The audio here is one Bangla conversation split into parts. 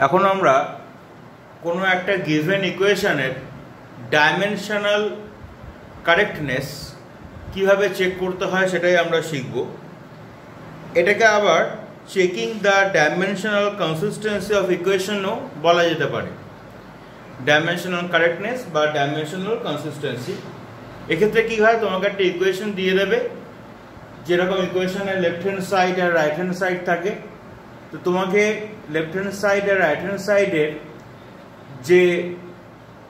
এখন আমরা কোনো একটা গিভেন ইকুয়েশনের ডাইমেনশনাল কারেক্টনেস কিভাবে চেক করতে হয় সেটাই আমরা শিখব। এটাকে আবার checking the dimensional consistency of ইকুয়েশনও বলা যেতে পারে, ডাইমেনশনাল কারেক্টনেস বা ডাইমেনশনাল কনসিস্টেন্সি। এক্ষেত্রে কী হয়, তোমাকে একটা ইকুয়েশন দিয়ে দেবে, যেরকম ইকুয়েশনের লেফট হ্যান্ড সাইড আর রাইট হ্যান্ড সাইড থাকে। তো তোমাকে লেফট হ্যান্ড সাইড আর রাইট হ্যান্ড সাইডের যে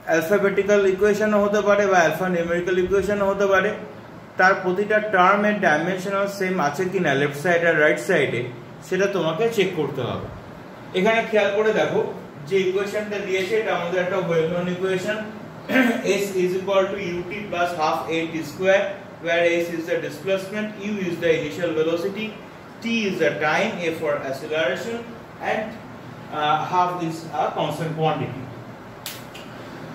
অ্যালফাবেটিক্যাল ইকুয়েশনও হতে পারে বা অ্যালফা নিউমেরিক্যাল ইকুয়েশনও হতে পারে, তার প্রতিটা টার্মের ডাইমেনশনাল সেম আছে কিনা লেফট সাইড আর রাইট সাইডে সেটা তোমাকে চেক করতে হবে। এখানে খেয়াল করে দেখো, যে ইকুয়েশনটা দিয়েছে এটা আমাদের একটা well known equation, s is equal to ut plus half a t square, where s is the displacement, u is the initial velocity, t is the time, a for acceleration, and half is a constant quantity.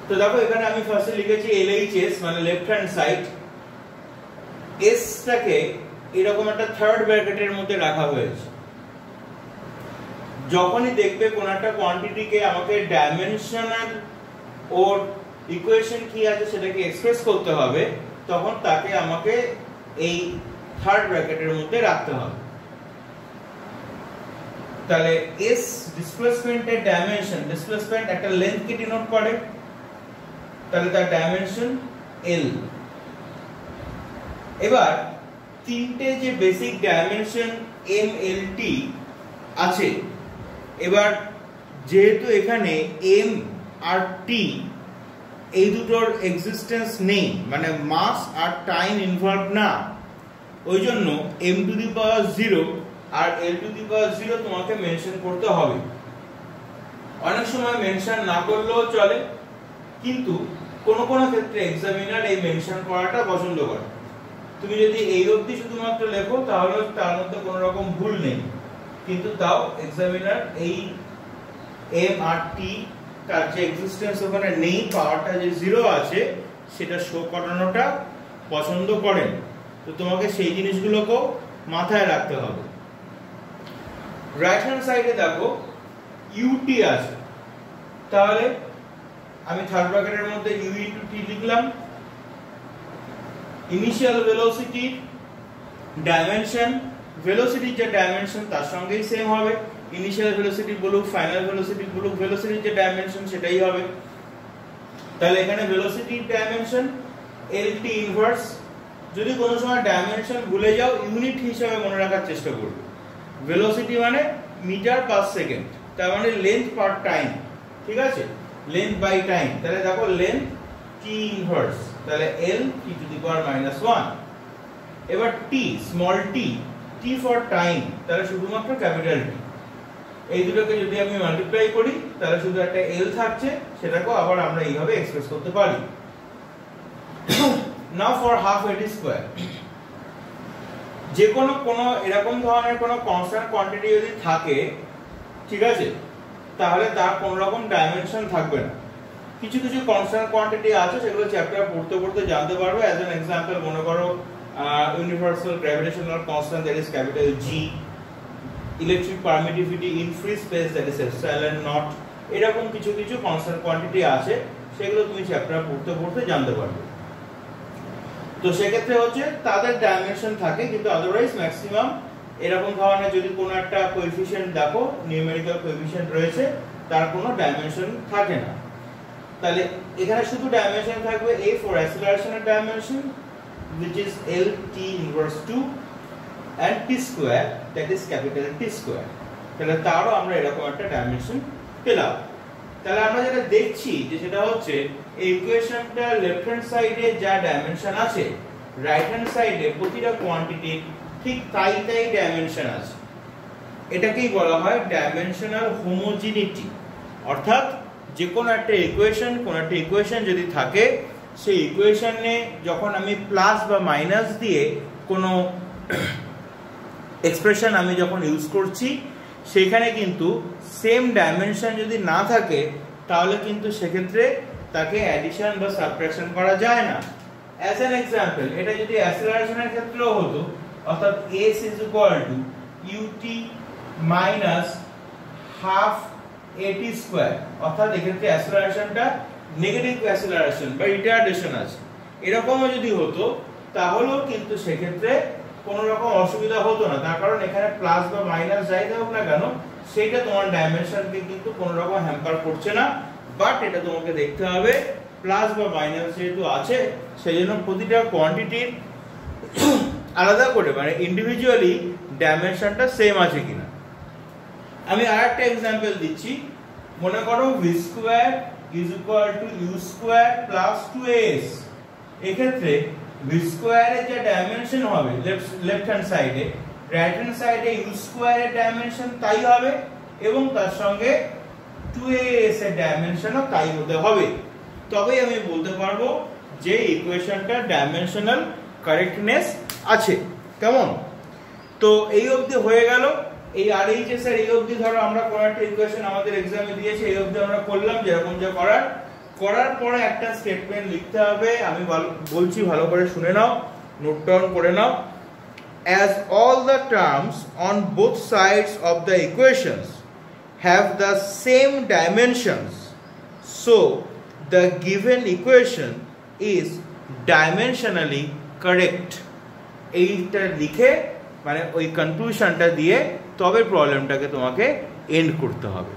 তো দেখো এখানে আমি ফার্স্টে লিখেছি LHS মানে লেফট হ্যান্ড সাইড, s টাকে এরকম একটা থার্ড ব্র্যাকেটের মধ্যে রাখা হয়েছে। যখনই দেখবে কোন একটা কোয়ান্টিটিকে আমাকে ডাইমেনশনাল ওর ইকুয়েশন কি আছে সেটাকে এক্সপ্রেস করতে হবে, তখন তাকে আমাকে এই থার্ড ব্র্যাকেটের মধ্যে রাখতে হবে। তাহলে s ডিসপ্লেসমেন্টের ডাইমেনশন, ডিসপ্লেসমেন্ট একটা লেন্থ কে ডিনোট করে, তাহলে তার ডাইমেনশন l। এবার তিনটে যে basic dimension m l t আছে, এবার যেহেতু এখানে m আর t এই দুটোর এক্সিস্টেন্স নেই, মানে মাস আর টাইম ইনভলভ না, ওই জন্য m টু দি পাওয়ার 0 আর l টু দি পাওয়ার 0 তোমাকে মেনশন করতে হবে। অনেক সময় মেনশন না করলেও চলে, কিন্তু কোন কোন ক্ষেত্রে এক্সামিনার এই মেনশন করাটা পছন্দ করে। তুমি যদি এই অবধি শুধুমাত্র লেখো তাহলে তার মধ্যে কোনো রকম ভুল নেই, কিন্তু তাও এক্সামিনার এই m আর t তার যে এক্সিস্টেন্স ওখানে নেই, পাওয়ারটা যে 0 আছে সেটা শো করানোটা পছন্দ করেন। তো তোমাকে সেই জিনিসগুলোকেও মাথায় রাখতে হবে। রাইট হ্যান্ড সাইডে দেখো ut আছে, তাহলে আমি থার্ড ব্র্যাকেটের মধ্যে u ইনটু t লিখলাম। ইনিশিয়াল ভেলোসিটি ডাইমেনশন, ভেলোসিটির যে ডাইমেনশন তার সঙ্গেই সেম হবে। ইনিশিয়াল ভেলোসিটি বলুক, ফাইনাল ভেলোসিটি বলুক, ভেলোসিটির যে ডাইমেনশন সেটাই হবে। তাহলে এখানে ভেলোসিটির ডাইমেনশন lt ইনভার্স। যদি কোনো সময় ডাইমেনশন ভুলে যাও, ইউনিট হিসেবে মনে রাখার চেষ্টা করবে। ভেলোসিটি মানে মিটার পার সেকেন্ড, তার মানে লেন্থ পার টাইম, ঠিক আছে, লেন্থ বাই টাইম। তাহলে দেখো লেন্থ t ইনভার্স, তাহলে l t to the power -1। এবার t small t, t for time, তাহলে শুধুমাত্র ক্যাপিটাল T। এই দুটোকে যদি আমি মাল্টিপ্লাই করি তাহলে শুধু একটা l থাকছে, সেটাকেও আবার আমরা এইভাবে এক্সপ্রেস করতে পারি। নাও for half a t square, যে কোনো এরকম ধরনের কোনো কনস্ট্যান্ট কোয়ান্টিটি যদি থাকে, ঠিক আছে, তাহলে তার কোনো রকম ডাইমেনশন থাকবে না। কিছু কিছু কনস্ট্যান্ট কোয়ান্টিটি আছে, সেগুলো চ্যাপ্টার পড়তে পড়তে জানতে পারবে। অ্যাজ অ্যান এক্সাম্পল মনে করো universal gravitational constant, that is capital G, electric permittivity in free space, that is epsilon not. এরকম কিছু কিছু কনস্ট্যান্ট কোয়ান্টিটি আছে, সেগুলো তুমি চ্যাপ্টার পড়তে পড়তে জানতে পারবে। তো সেক্ষেত্রে হচ্ছে তাদের ডাইমেনশন থাকে, কিন্তু আদারওয়াইজ ম্যাক্সিমাম এরকম ধরনের যদি কোনো একটা কোএফিশিয়েন্ট দেখো, নিউমেরিক্যাল কোএফিশিয়েন্ট রয়েছে, তার কোনো ডাইমেনশন থাকে না। তাহলে এখানে শুধু ডাইমেনশন থাকবে a for acceleration dimension, which is l t inverse 2, and t square, that is capital T square। তাহলে তারও আমরা এরকম একটা ডাইমেনশন পেলাম। তাহলে আমরা যেটা দেখছি যে সেটা হচ্ছে এই ইকুয়েশনটা লেফট হ্যান্ড সাইডে যা ডাইমেনশন আছে, রাইট হ্যান্ড সাইডে প্রতিটা কোয়ান্টিটি ঠিক তাই ডাইমেনশন আছে। এটাকেই বলা হয় ডাইমেনশনাল হোমোজিনিটি। অর্থাৎ যে কোনো একটা ইকুয়েশন যদি থাকে, সেই ইকুয়েশনে যখন আমি প্লাস বা মাইনাস দিয়ে কোনো এক্সপ্রেশন আমি যখন ইউজ করছি, সেখানে কিন্তু সেম ডাইমেনশন যদি না থাকে, তাহলে কিন্তু সেক্ষেত্রে তাকে অ্যাডিশন বা সাবট্রাকশন করা যায় না। অ্যাজ অ্যান এক্সাম্পল, এটা যদি অ্যাসেলারেশনের ক্ষেত্রেও হতো, অর্থাৎ s is equal to ut minus half at square, অর্থাৎ এক্ষেত্রে অ্যাসেলারেশনটা নেগেটিভ অ্যাসেলারেশন বা রিটার্ডেশন আছে। এরকমও যদি হতো তাহলেও কিন্তু সেক্ষেত্রে কোনো রকম অসুবিধা হতো না, তার কারণ এখানে প্লাস বা মাইনাস যাই হোক না কেন সেইটা তোমার ডাইমেনশনকে কিন্তু কোনো রকম হ্যাম্পার করছে না। বাট এটা তোমাকে দেখতে হবে প্লাস বা মাইনাস যেহেতু আছে সেই জন্য প্রতিটা কোয়ান্টিটির আলাদা করে মানে ইন্ডিভিজুয়ালি ডাইমেনশনটা সেম আছে কিনা। আমি আরেকটা एग्जांपल দিচ্ছি, মনে করো v square is equal to u square plus 2as। এক্ষেত্রে v স্কয়ারের যে ডাইমেনশন হবে লেফট হ্যান্ড সাইডে, রাইট হ্যান্ড সাইডে u স্কয়ারের ডাইমেনশন তাই হবে এবং তার সঙ্গে 2as এর ডাইমেনশনও তাই হতে হবে, তবেই আমি বলতে পারবো যে ইকুয়েশনটা ডাইমেনশনাল কারেক্টনেস আছে। কেমন? তো এই অবধি হয়ে গেল। এই RHS এর এই অবধি ধরো আমরা কোন একটা ইকুয়েশন আমাদের एग्जाम এ দিয়েছে, এই অবধি আমরা করলাম যেরকম যা করার পরে একটা স্টেটমেন্ট লিখতে হবে। আমি বলছি ভালো করে শুনে নাও, নোট ডাউন করে নাও। As all the terms on both sides of the equations have the same dimensions, so the given equation is dimensionally correct। এইটা লিখে মানে ওই কনক্লুশনটা দিয়ে তবে প্রবলেমটাকে তোমাকে এন্ড করতে হবে।